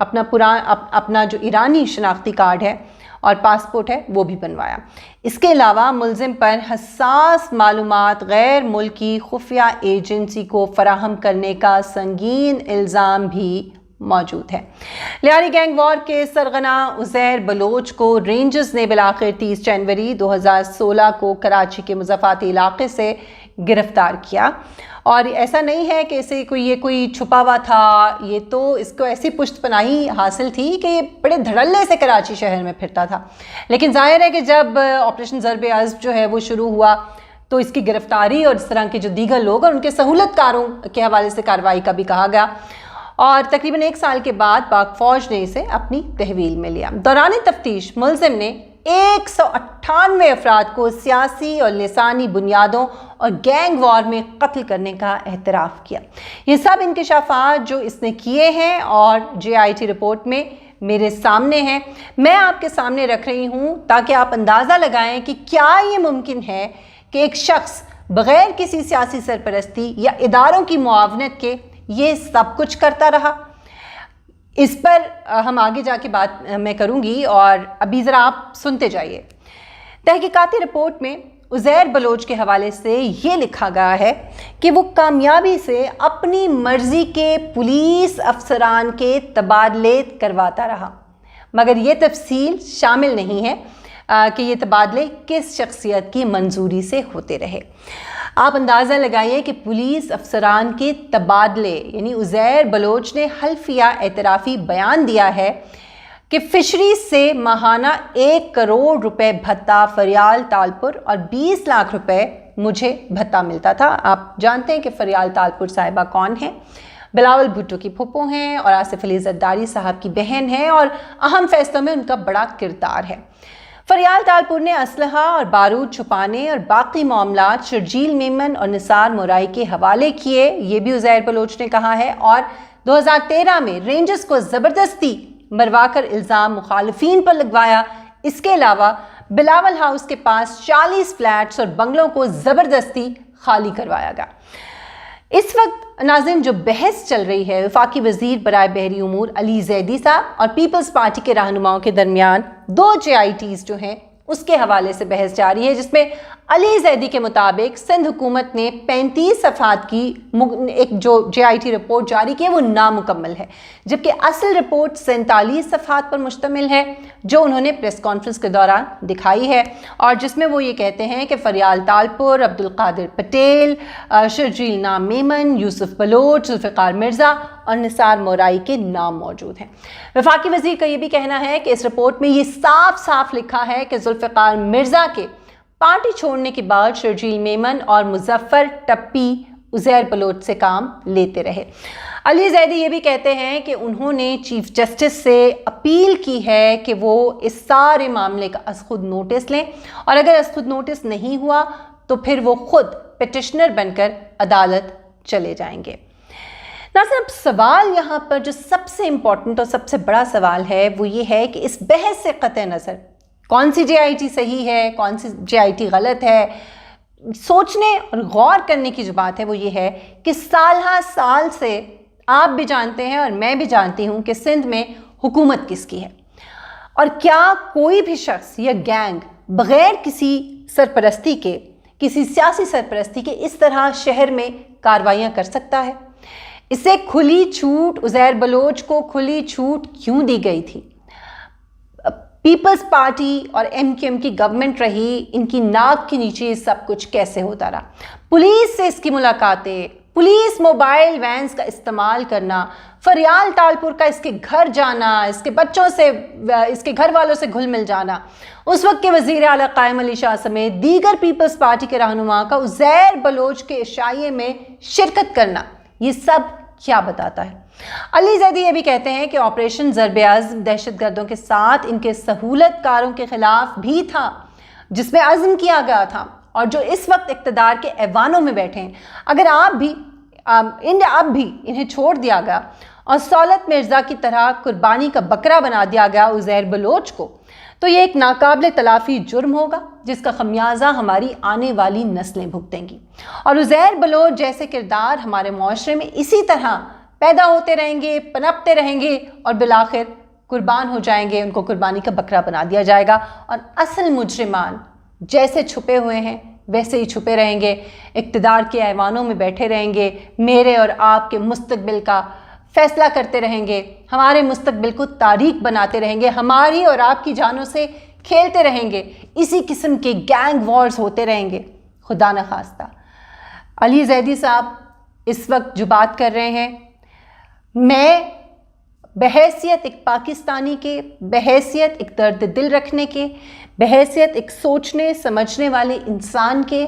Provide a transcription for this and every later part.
اپنا جو ایرانی شناختی کارڈ ہے اور پاسپورٹ ہے وہ بھی بنوایا۔ اس کے علاوہ ملزم پر حساس معلومات غیر ملکی خفیہ ایجنسی کو فراہم کرنے کا سنگین الزام بھی موجود ہے۔ لیاری گینگ وار کے سرغنہ عزیر بلوچ کو رینجرز نے بالآخر 30 جنوری 2016 کو کراچی کے مضافاتی علاقے سے گرفتار کیا، اور ایسا نہیں ہے کہ یہ کوئی چھپا ہوا تھا، یہ تو اس کو ایسی پشت پناہی حاصل تھی کہ یہ بڑے دھڑلے سے کراچی شہر میں پھرتا تھا۔ لیکن ظاہر ہے کہ جب آپریشن ضرب عزم جو ہے وہ شروع ہوا تو اس کی گرفتاری اور اس طرح کے جو دیگر لوگ اور ان کے سہولت کاروں کے حوالے سے کارروائی کا بھی کہا گیا، اور تقریباً 1 سال کے بعد پاک فوج نے اسے اپنی تحویل میں لیا۔ دوران تفتیش ملزم نے 198 افراد کو سیاسی اور لسانی بنیادوں اور گینگ وار میں قتل کرنے کا اعتراف کیا۔ یہ سب انکشافات جو اس نے کیے ہیں اور JIT رپورٹ میں میرے سامنے ہیں، میں آپ کے سامنے رکھ رہی ہوں تاکہ آپ اندازہ لگائیں کہ کیا یہ ممکن ہے کہ ایک شخص بغیر کسی سیاسی سرپرستی یا اداروں کی معاونت کے یہ سب کچھ کرتا رہا۔ اس پر ہم آگے جا کے بات میں کروں گی، اور ابھی ذرا آپ سنتے جائیے۔ تحقیقاتی رپورٹ میں عزیر بلوچ کے حوالے سے یہ لکھا گیا ہے کہ وہ کامیابی سے اپنی مرضی کے پولیس افسران کے تبادلے کرواتا رہا، مگر یہ تفصیل شامل نہیں ہے کہ یہ تبادلے کس شخصیت کی منظوری سے ہوتے رہے۔ آپ اندازہ لگائیے کہ پولیس افسران کے تبادلے، یعنی عزیر بلوچ نے حلفیہ اعترافی بیان دیا ہے کہ فشریز سے ماہانہ 1 کروڑ روپے بھتہ فریال تالپور اور 20 لاکھ روپے مجھے بھتہ ملتا تھا۔ آپ جانتے ہیں کہ فریال تالپور صاحبہ کون ہیں؟ بلاول بھٹو کی پھپھو ہیں اور آصف علی زرداری صاحب کی بہن ہیں، اور اہم فیصلوں میں ان کا بڑا کردار ہے۔ فریال تالپور نے اسلحہ اور بارود چھپانے اور باقی معاملات شرجیل میمن اور نثار مورائی کے حوالے کیے، یہ بھی عزیر بلوچ نے کہا ہے، اور 2013 میں رینجرز کو زبردستی مروا کر الزام مخالفین پر لگوایا۔ اس کے علاوہ بلاول ہاؤس کے پاس 40 فلیٹس اور بنگلوں کو زبردستی خالی کروایا گیا۔ اس وقت ناظرین جو بحث چل رہی ہے وفاقی وزیر برائے بحری امور علی زیدی صاحب اور پیپلز پارٹی کے رہنماؤں کے درمیان 2 JITs جو ہیں اس کے حوالے سے بحث جاری ہے، جس میں علی زیدی کے مطابق سندھ حکومت نے 35 صفحات کی ایک جو JIT رپورٹ جاری کی ہے وہ نامکمل ہے، جبکہ اصل رپورٹ 47 صفحات پر مشتمل ہے جو انہوں نے پریس کانفرنس کے دوران دکھائی ہے، اور جس میں وہ یہ کہتے ہیں کہ فریال تالپور، عبدالقادر پٹیل، شرجیل نام میمن، یوسف بلوچ، ذوالفقار مرزا اور نثار مورائی کے نام موجود ہیں۔ وفاقی وزیر کا یہ بھی کہنا ہے کہ اس رپورٹ میں یہ صاف صاف لکھا ہے کہ ذوالفقار مرزا کے پارٹی چھوڑنے کے بعد شرجیل میمن اور مظفر ٹپی عزیر بلوچ سے کام لیتے رہے۔ علی زیدی یہ بھی کہتے ہیں کہ انہوں نے چیف جسٹس سے اپیل کی ہے کہ وہ اس سارے معاملے کا از خود نوٹس لیں، اور اگر از خود نوٹس نہیں ہوا تو پھر وہ خود پٹیشنر بن کر عدالت چلے جائیں گے۔ ناظرین، اب سوال یہاں پر جو سب سے امپورٹنٹ اور سب سے بڑا سوال ہے وہ یہ ہے کہ اس بحث سے قطع نظر کون سی JIT صحیح ہے، کون سی JIT غلط ہے، سوچنے اور غور کرنے کی جو بات ہے وہ یہ ہے کہ سالہ سال سے آپ بھی جانتے ہیں اور میں بھی جانتی ہوں کہ سندھ میں حکومت کس کی ہے، اور کیا کوئی بھی شخص یا گینگ بغیر کسی سرپرستی کے، کسی سیاسی سرپرستی کے اس طرح شہر میں کاروائیاں کر سکتا ہے؟ اسے کھلی چھوٹ، عزیر بلوچ کو کھلی چھوٹ کیوں دی گئی تھی؟ پیپلز پارٹی اور MQM کی گورنمنٹ رہی، ان کی ناک کے نیچے سب کچھ کیسے ہوتا رہا؟ پولیس سے اس کی ملاقاتیں، پولیس موبائل وینز کا استعمال کرنا، فریال تالپور کا اس کے گھر جانا، اس کے بچوں سے، اس کے گھر والوں سے گھل مل جانا، اس وقت کے وزیر اعلیٰ قائم علی شاہ سمیت دیگر پیپلز پارٹی کے رہنما کا عزیر بلوچ کے عشائیے میں شرکت کرنا، یہ سب کیا بتاتا ہے؟ علی زیدی یہ بھی کہتے ہیں کہ آپریشن ضرب عزم دہشت گردوں کے ساتھ ان کے سہولت کاروں کے خلاف بھی تھا، جس میں عزم کیا گیا تھا، اور جو اس وقت اقتدار کے ایوانوں میں بیٹھے ہیں۔ اگر اب بھی انہیں چھوڑ دیا گیا اور سولت مرزا کی طرح قربانی کا بکرا بنا دیا گیا عزیر بلوچ کو، تو یہ ایک ناقابل تلافی جرم ہوگا جس کا خمیازہ ہماری آنے والی نسلیں بھگتیں گی، اور عزیر بلوچ جیسے کردار ہمارے معاشرے میں اسی طرح پیدا ہوتے رہیں گے، پنپتے رہیں گے اور بالآخر قربان ہو جائیں گے، ان کو قربانی کا بکرا بنا دیا جائے گا، اور اصل مجرمان جیسے چھپے ہوئے ہیں ویسے ہی چھپے رہیں گے، اقتدار کے ایوانوں میں بیٹھے رہیں گے، میرے اور آپ کے مستقبل کا فیصلہ کرتے رہیں گے، ہمارے مستقبل کو تاریک بناتے رہیں گے، ہماری اور آپ کی جانوں سے کھیلتے رہیں گے، اسی قسم کے گینگ وارز ہوتے رہیں گے۔ خدا نخواستہ علی زیدی صاحب اس وقت جو بات کر رہے ہیں، میں بحیثیت ایک پاکستانی کے، بحیثیت ایک درد دل رکھنے کے، بحیثیت ایک سوچنے سمجھنے والے انسان کے،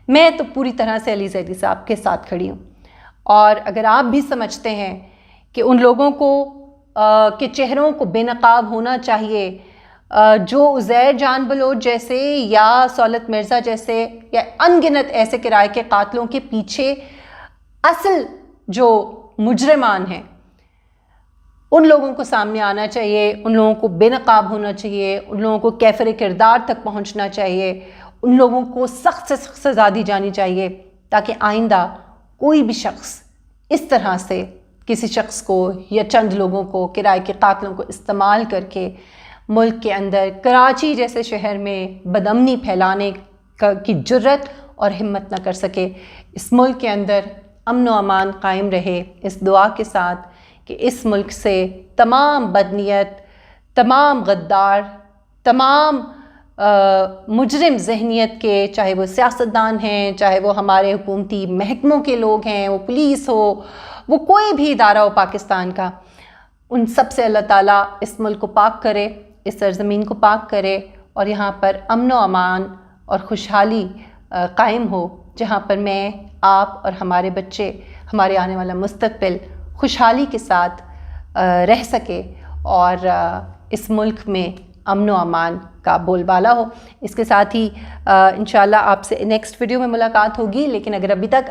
میں تو پوری طرح سے علی زیدی صاحب کے ساتھ کھڑی ہوں۔ اور اگر آپ بھی سمجھتے ہیں کہ ان لوگوں کو کے چہروں کو بے نقاب ہونا چاہیے جو عزیر جان بلوچ جیسے یا سہولت مرزا جیسے یا ان گنت ایسے کرائے کے قاتلوں کے پیچھے اصل جو مجرمان ہیں، ان لوگوں کو سامنے آنا چاہیے، ان لوگوں کو بے نقاب ہونا چاہیے، ان لوگوں کو کیفر کردار تک پہنچنا چاہیے، ان لوگوں کو سخت سے سخت سزا دی جانی چاہیے، تاکہ آئندہ کوئی بھی شخص اس طرح سے کسی شخص کو یا چند لوگوں کو، کرائے کے قاتلوں کو استعمال کر کے ملک کے اندر کراچی جیسے شہر میں بدامنی پھیلانے کی جرت اور ہمت نہ کر سکے۔ اس ملک کے اندر امن و امان قائم رہے، اس دعا کے ساتھ کہ اس ملک سے تمام بدنیت، تمام غدار، تمام مجرم ذہنیت کے، چاہے وہ سیاستدان ہیں، چاہے وہ ہمارے حکومتی محکموں کے لوگ ہیں، وہ پولیس ہو، وہ کوئی بھی ادارہ ہو پاکستان کا، ان سب سے اللہ تعالیٰ اس ملک کو پاک کرے، اس سرزمین کو پاک کرے، اور یہاں پر امن و امان اور خوشحالی قائم ہو، جہاں پر میں، آپ اور ہمارے بچے، ہمارے آنے والا مستقبل خوشحالی کے ساتھ رہ سکے، اور اس ملک میں امن و امان کا بول بالا ہو۔ اس کے ساتھ ہی انشاءاللہ آپ سے نیکسٹ ویڈیو میں ملاقات ہوگی، لیکن اگر ابھی تک